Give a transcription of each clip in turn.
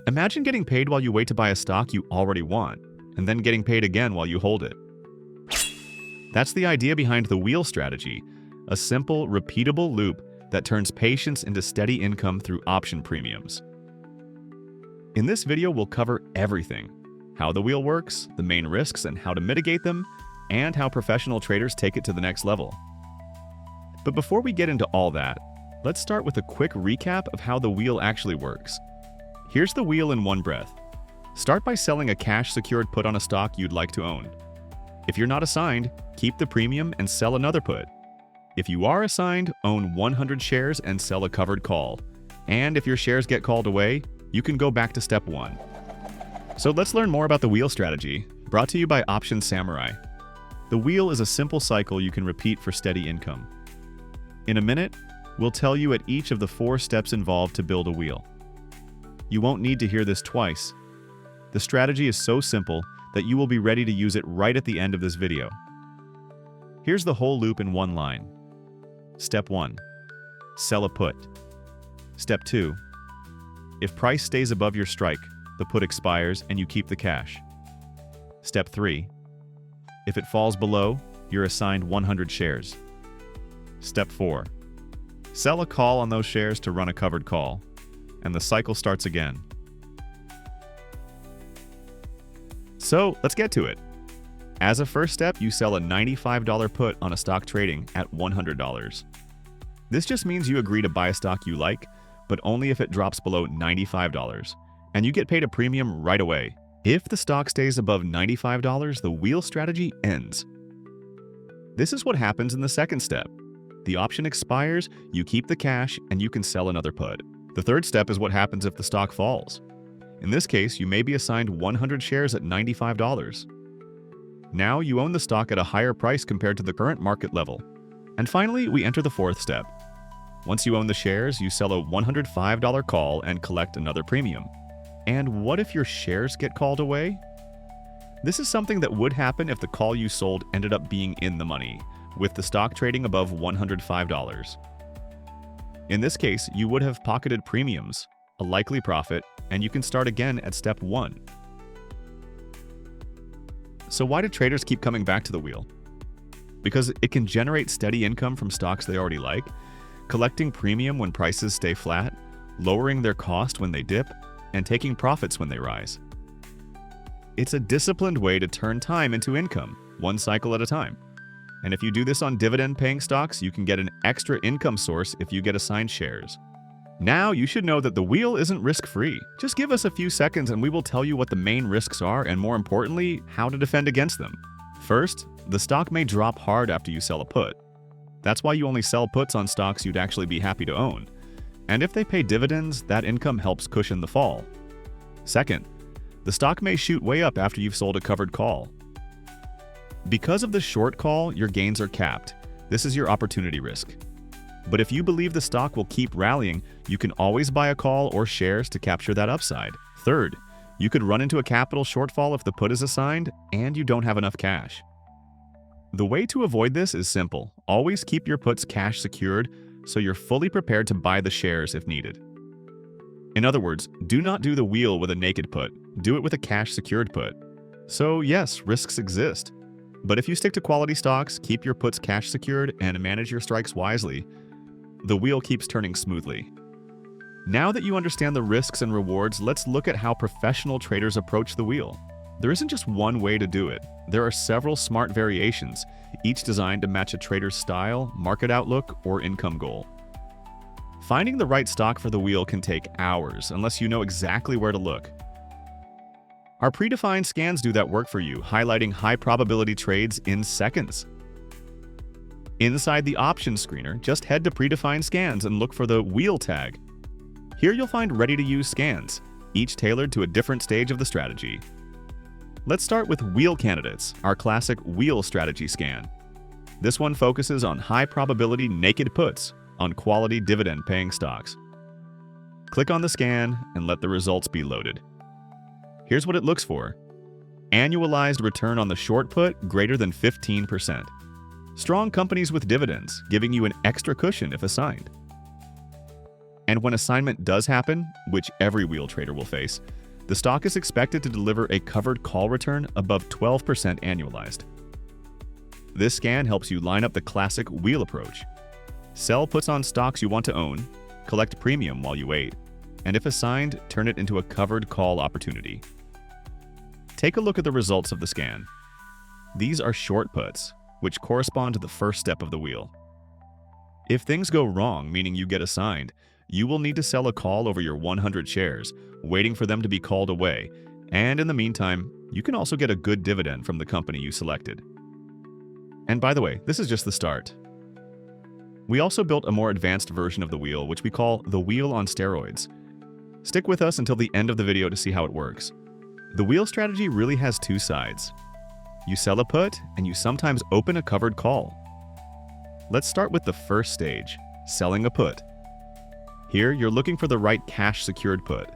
Imagine getting paid while you wait to buy a stock you already want, and then getting paid again while you hold it. That's the idea behind the wheel strategy, a simple, repeatable loop that turns patience into steady income through option premiums. In this video, we'll cover everything: how the wheel works, the main risks and how to mitigate them, and how professional traders take it to the next level. But before we get into all that, let's start with a quick recap of how the wheel actually works. Here's the wheel in one breath. Start by selling a cash-secured put on a stock you'd like to own. If you're not assigned, keep the premium and sell another put. If you are assigned, own 100 shares and sell a covered call. And if your shares get called away, you can go back to step 1. So let's learn more about the wheel strategy, brought to you by Option Samurai. The wheel is a simple cycle you can repeat for steady income. In a minute, we'll tell you at each of the 4 steps involved to build a wheel. You won't need to hear this twice. The strategy is so simple that you will be ready to use it right at the end of this video. Here's the whole loop in one line. Step 1. Sell a put. Step 2. If price stays above your strike, the put expires and you keep the cash. Step 3. If it falls below, you're assigned 100 shares. Step 4. Sell a call on those shares to run a covered call, and the cycle starts again. So let's get to it. As a first step, you sell a $95 put on a stock trading at $100. This just means you agree to buy a stock you like, but only if it drops below $95, and you get paid a premium right away. If the stock stays above $95, the wheel strategy ends. This is what happens in the second step. The option expires, you keep the cash, and you can sell another put. The third step is what happens if the stock falls. In this case, you may be assigned 100 shares at $95. Now you own the stock at a higher price compared to the current market level. And finally, we enter the fourth step. Once you own the shares, you sell a $105 call and collect another premium. And what if your shares get called away? This is something that would happen if the call you sold ended up being in the money, with the stock trading above $105. In this case, you would have pocketed premiums, a likely profit, and you can start again at step 1. So why do traders keep coming back to the wheel? Because it can generate steady income from stocks they already like, collecting premium when prices stay flat, lowering their cost when they dip, and taking profits when they rise. It's a disciplined way to turn time into income, one cycle at a time. And if you do this on dividend-paying stocks, you can get an extra income source if you get assigned shares. Now, you should know that the wheel isn't risk-free. Just give us a few seconds and we will tell you what the main risks are and, more importantly, how to defend against them. First, the stock may drop hard after you sell a put. That's why you only sell puts on stocks you'd actually be happy to own. And if they pay dividends, that income helps cushion the fall. Second, the stock may shoot way up after you've sold a covered call. Because of the short call, your gains are capped. This is your opportunity risk. But if you believe the stock will keep rallying, you can always buy a call or shares to capture that upside. Third, you could run into a capital shortfall if the put is assigned and you don't have enough cash. The way to avoid this is simple. Always keep your puts cash secured so you're fully prepared to buy the shares if needed. In other words, do not do the wheel with a naked put. Do it with a cash secured put. So yes, risks exist. But if you stick to quality stocks, keep your puts cash secured, and manage your strikes wisely, the wheel keeps turning smoothly. Now that you understand the risks and rewards, let's look at how professional traders approach the wheel. There isn't just one way to do it. There are several smart variations, each designed to match a trader's style, market outlook, or income goal. Finding the right stock for the wheel can take hours unless you know exactly where to look. Our predefined scans do that work for you, highlighting high-probability trades in seconds. Inside the options screener, just head to predefined scans and look for the wheel tag. Here you'll find ready-to-use scans, each tailored to a different stage of the strategy. Let's start with wheel candidates, our classic wheel strategy scan. This one focuses on high-probability naked puts on quality dividend-paying stocks. Click on the scan and let the results be loaded. Here's what it looks for. Annualized return on the short put greater than 15%. Strong companies with dividends, giving you an extra cushion if assigned. And when assignment does happen, which every wheel trader will face, the stock is expected to deliver a covered call return above 12% annualized. This scan helps you line up the classic wheel approach. Sell puts on stocks you want to own, collect premium while you wait, and if assigned, turn it into a covered call opportunity. Take a look at the results of the scan. These are short puts, which correspond to the first step of the wheel. If things go wrong, meaning you get assigned, you will need to sell a call over your 100 shares, waiting for them to be called away, and in the meantime, you can also get a good dividend from the company you selected. And by the way, this is just the start. We also built a more advanced version of the wheel, which we call the wheel on steroids. Stick with us until the end of the video to see how it works. The wheel strategy really has two sides. You sell a put, and you sometimes open a covered call. Let's start with the first stage, selling a put. Here, you're looking for the right cash-secured put,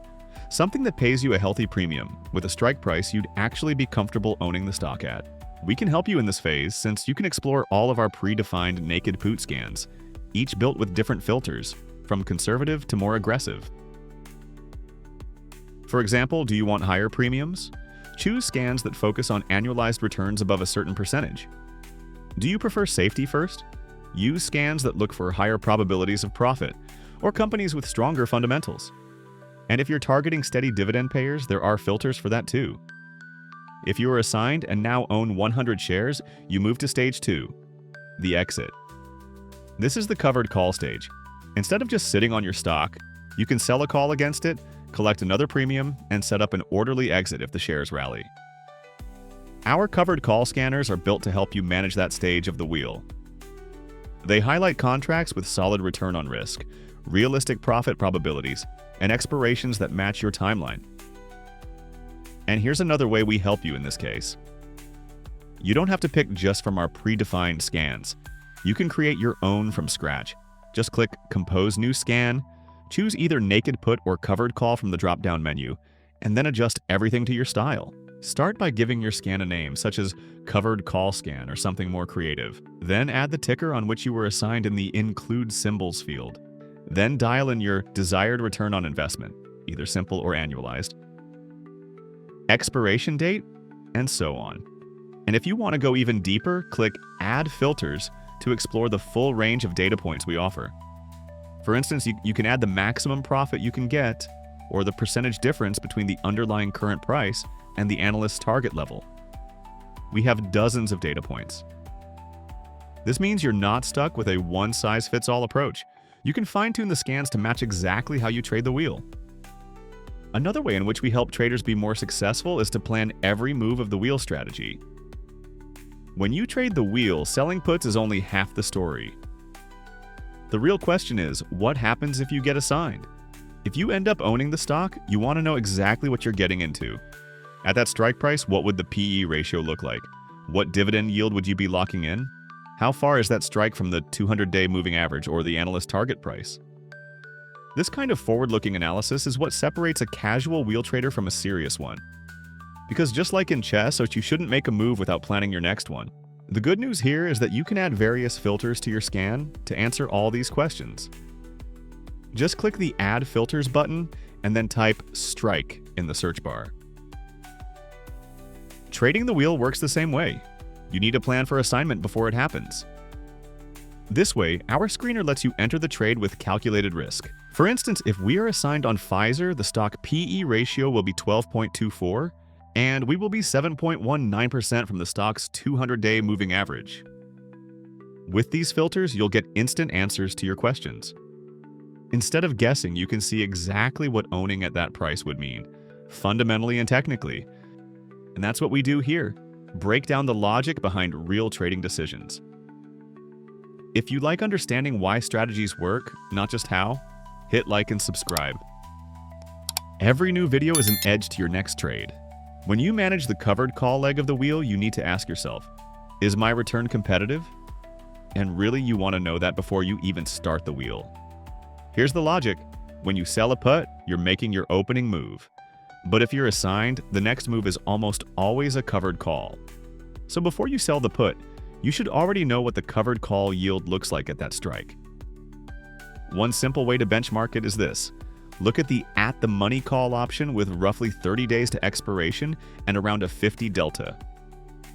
something that pays you a healthy premium, with a strike price you'd actually be comfortable owning the stock at. We can help you in this phase since you can explore all of our predefined naked put scans, each built with different filters, from conservative to more aggressive. For example, do you want higher premiums? Choose scans that focus on annualized returns above a certain percentage. Do you prefer safety first? Use scans that look for higher probabilities of profit, or companies with stronger fundamentals. And if you're targeting steady dividend payers, there are filters for that too. If you are assigned and now own 100 shares, you move to stage 2, the exit. This is the covered call stage. Instead of just sitting on your stock, you can sell a call against it, collect another premium, and set up an orderly exit if the shares rally. Our covered call scanners are built to help you manage that stage of the wheel. They highlight contracts with solid return on risk, realistic profit probabilities, and expirations that match your timeline. And here's another way we help you in this case. You don't have to pick just from our predefined scans. You can create your own from scratch. Just click Compose New Scan, choose either Naked Put or Covered Call from the drop-down menu, and then adjust everything to your style. Start by giving your scan a name, such as Covered Call Scan or something more creative. Then add the ticker on which you were assigned in the Include Symbols field. Then dial in your desired return on investment, either simple or annualized, expiration date, and so on. And if you want to go even deeper, click Add Filters to explore the full range of data points we offer. For instance, you can add the maximum profit you can get, or the percentage difference between the underlying current price and the analyst's target level. We have dozens of data points. This means you're not stuck with a one-size-fits-all approach. You can fine-tune the scans to match exactly how you trade the wheel. Another way in which we help traders be more successful is to plan every move of the wheel strategy. When you trade the wheel, selling puts is only half the story. The real question is, what happens if you get assigned? If you end up owning the stock, you want to know exactly what you're getting into. At that strike price, what would the PE ratio look like? What dividend yield would you be locking in? How far is that strike from the 200-day moving average or the analyst target price? This kind of forward-looking analysis is what separates a casual wheel trader from a serious one. Because just like in chess, you shouldn't make a move without planning your next one. The good news here is that you can add various filters to your scan to answer all these questions. Just click the Add Filters button and then type Strike in the search bar. Trading the wheel works the same way. You need a plan for assignment before it happens. This way, our screener lets you enter the trade with calculated risk. For instance, if we are assigned on Pfizer, the stock PE ratio will be 12.24, and we will be 7.19% from the stock's 200-day moving average. With these filters, you'll get instant answers to your questions. Instead of guessing, you can see exactly what owning at that price would mean, fundamentally and technically. And that's what we do here. Break down the logic behind real trading decisions. If you like understanding why strategies work, not just how, hit like and subscribe. Every new video is an edge to your next trade. When you manage the covered call leg of the wheel, you need to ask yourself, is my return competitive? And really, you want to know that before you even start the wheel. Here's the logic. When you sell a put, you're making your opening move. But if you're assigned, the next move is almost always a covered call. So before you sell the put, you should already know what the covered call yield looks like at that strike. One simple way to benchmark it is this. Look at the at-the-money call option with roughly 30 days to expiration and around a 50 delta.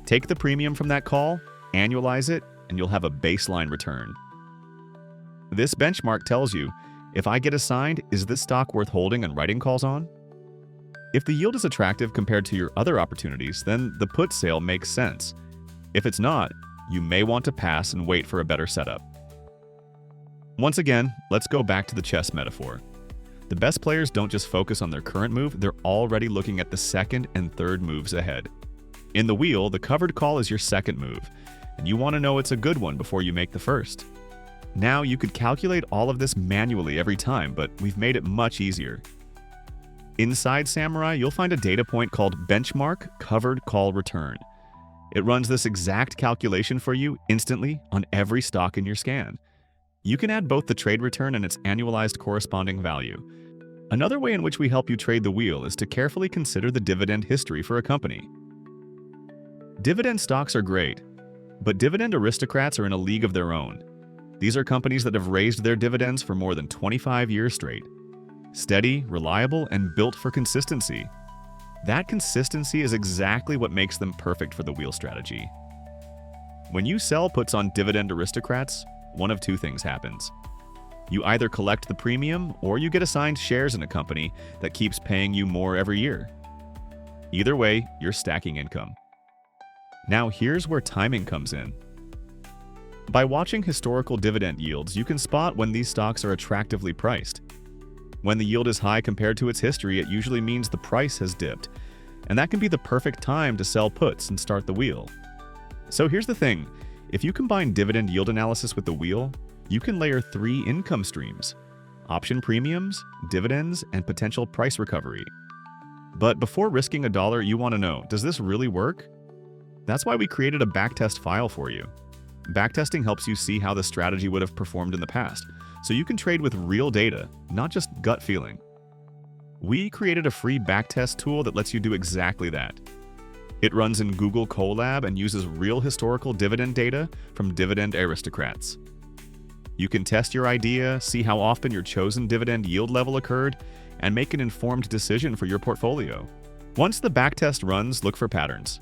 Take the premium from that call, annualize it, and you'll have a baseline return. This benchmark tells you, if I get assigned, is this stock worth holding and writing calls on? If the yield is attractive compared to your other opportunities, then the put sale makes sense. If it's not, you may want to pass and wait for a better setup. Once again, let's go back to the chess metaphor. The best players don't just focus on their current move, they're already looking at the second and third moves ahead. In the wheel, the covered call is your second move, and you want to know it's a good one before you make the first. Now, you could calculate all of this manually every time, but we've made it much easier. Inside Samurai, you'll find a data point called Benchmark Covered Call Return. It runs this exact calculation for you instantly on every stock in your scan. You can add both the trade return and its annualized corresponding value. Another way in which we help you trade the wheel is to carefully consider the dividend history for a company. Dividend stocks are great, but dividend aristocrats are in a league of their own. These are companies that have raised their dividends for more than 25 years straight. Steady, reliable, and built for consistency. That consistency is exactly what makes them perfect for the wheel strategy. When you sell puts on dividend aristocrats, one of two things happens. You either collect the premium or you get assigned shares in a company that keeps paying you more every year. Either way, you're stacking income. Now here's where timing comes in. By watching historical dividend yields, you can spot when these stocks are attractively priced. When the yield is high compared to its history, it usually means the price has dipped, and that can be the perfect time to sell puts and start the wheel. So here's the thing, if you combine dividend yield analysis with the wheel, you can layer 3 income streams: option premiums, dividends, and potential price recovery. But before risking $1, you want to know, does this really work? That's why we created a backtest file for you. Backtesting helps you see how the strategy would have performed in the past, so you can trade with real data, not just gut feeling. We created a free backtest tool that lets you do exactly that. It runs in Google Colab and uses real historical dividend data from Dividend Aristocrats. You can test your idea, see how often your chosen dividend yield level occurred, and make an informed decision for your portfolio. Once the backtest runs, look for patterns.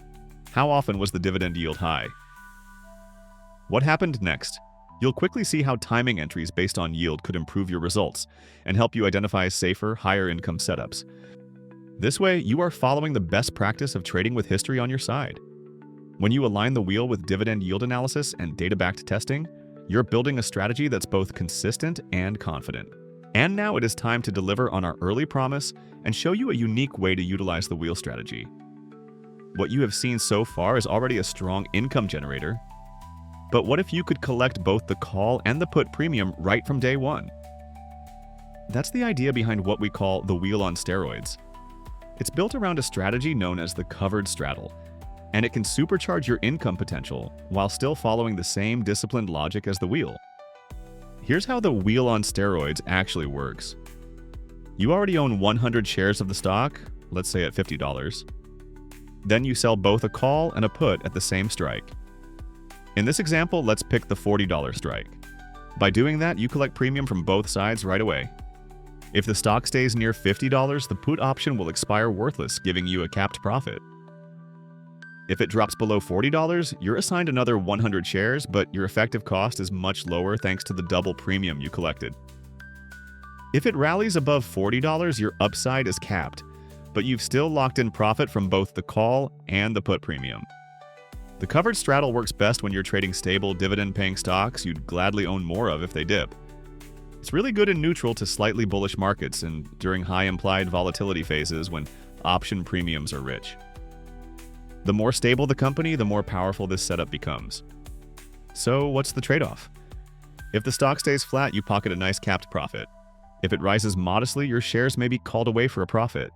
How often was the dividend yield high? What happened next? You'll quickly see how timing entries based on yield could improve your results and help you identify safer, higher income setups. This way, you are following the best practice of trading with history on your side. When you align the wheel with dividend yield analysis and data-backed testing, you're building a strategy that's both consistent and confident. And now it is time to deliver on our early promise and show you a unique way to utilize the wheel strategy. What you have seen so far is already a strong income generator. But what if you could collect both the call and the put premium right from day one? That's the idea behind what we call the wheel on steroids. It's built around a strategy known as the covered straddle, and it can supercharge your income potential while still following the same disciplined logic as the wheel. Here's how the wheel on steroids actually works. You already own 100 shares of the stock, let's say at $50. Then you sell both a call and a put at the same strike. In this example, let's pick the $40 strike. By doing that, you collect premium from both sides right away. If the stock stays near $50, the put option will expire worthless, giving you a capped profit. If it drops below $40, you're assigned another 100 shares, but your effective cost is much lower thanks to the double premium you collected. If it rallies above $40, your upside is capped, but you've still locked in profit from both the call and the put premium. The covered straddle works best when you're trading stable, dividend-paying stocks you'd gladly own more of if they dip. It's really good in neutral to slightly bullish markets and during high implied volatility phases when option premiums are rich. The more stable the company, the more powerful this setup becomes. So what's the trade-off? If the stock stays flat, you pocket a nice capped profit. If it rises modestly, your shares may be called away for a profit.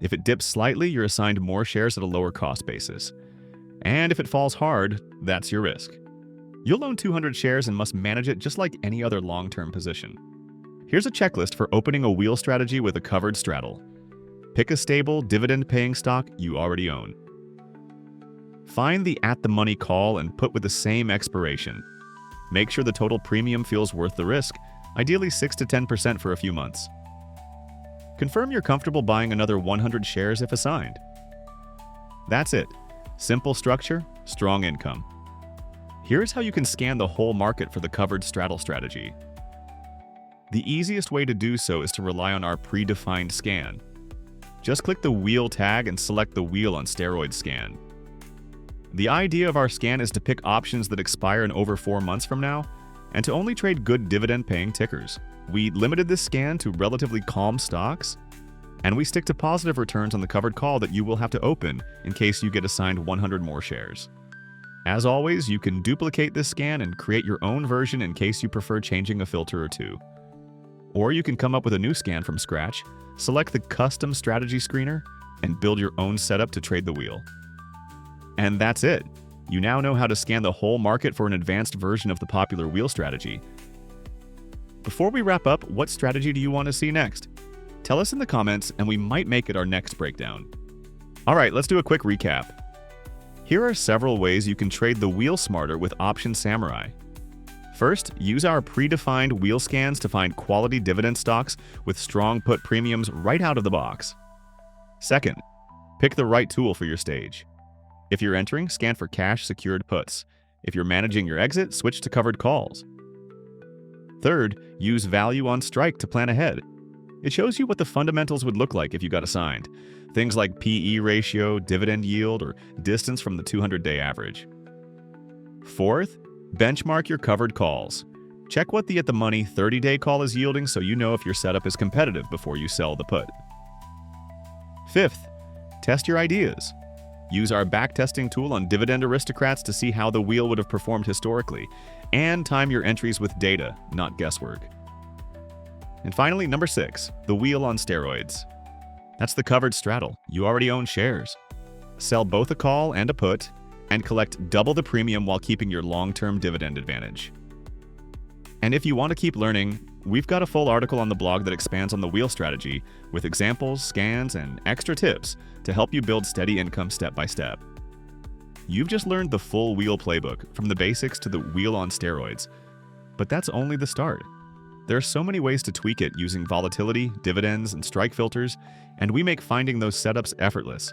If it dips slightly, you're assigned more shares at a lower cost basis. And if it falls hard, that's your risk. You'll own 200 shares and must manage it just like any other long-term position. Here's a checklist for opening a wheel strategy with a covered straddle. Pick a stable, dividend-paying stock you already own. Find the at-the-money call and put with the same expiration. Make sure the total premium feels worth the risk, ideally 6 to 10% for a few months. Confirm you're comfortable buying another 100 shares if assigned. That's it. Simple structure, strong income. Here's how you can scan the whole market for the covered straddle strategy. The easiest way to do so is to rely on our predefined scan. Just click the wheel tag and select the wheel on Steroids scan. The idea of our scan is to pick options that expire in over 4 months from now, and to only trade good dividend-paying tickers. We limited this scan to relatively calm stocks, and we stick to positive returns on the covered call that you will have to open in case you get assigned 100 more shares. As always, you can duplicate this scan and create your own version in case you prefer changing a filter or two. Or you can come up with a new scan from scratch, select the custom strategy screener, and build your own setup to trade the wheel. And that's it. You now know how to scan the whole market for an advanced version of the popular wheel strategy. Before we wrap up, what strategy do you want to see next? Tell us in the comments and we might make it our next breakdown. Alright, let's do a quick recap. Here are several ways you can trade the wheel smarter with Option Samurai. First, use our predefined wheel scans to find quality dividend stocks with strong put premiums right out of the box. Second, pick the right tool for your stage. If you're entering, scan for cash-secured puts. If you're managing your exit, switch to covered calls. Third, use value on strike to plan ahead. It shows you what the fundamentals would look like if you got assigned. Things like PE ratio, dividend yield, or distance from the 200-day average. Fourth, benchmark your covered calls. Check what the at-the-money 30-day call is yielding so you know if your setup is competitive before you sell the put. Fifth, test your ideas. Use our backtesting tool on Dividend Aristocrats to see how the wheel would have performed historically, and time your entries with data, not guesswork. And finally, number 6, the wheel on steroids. That's the covered straddle. You already own shares. Sell both a call and a put, and collect double the premium while keeping your long-term dividend advantage. And if you want to keep learning, we've got a full article on the blog that expands on the wheel strategy with examples, scans, and extra tips to help you build steady income step by step. You've just learned the full wheel playbook, from the basics to the wheel on steroids. But that's only the start. There are so many ways to tweak it using volatility, dividends, and strike filters, and we make finding those setups effortless.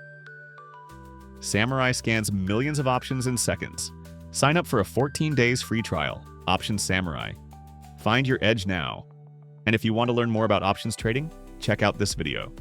Samurai scans millions of options in seconds. Sign up for a 14 days free trial. Options Samurai. Find your edge now. And if you want to learn more about options trading, check out this video.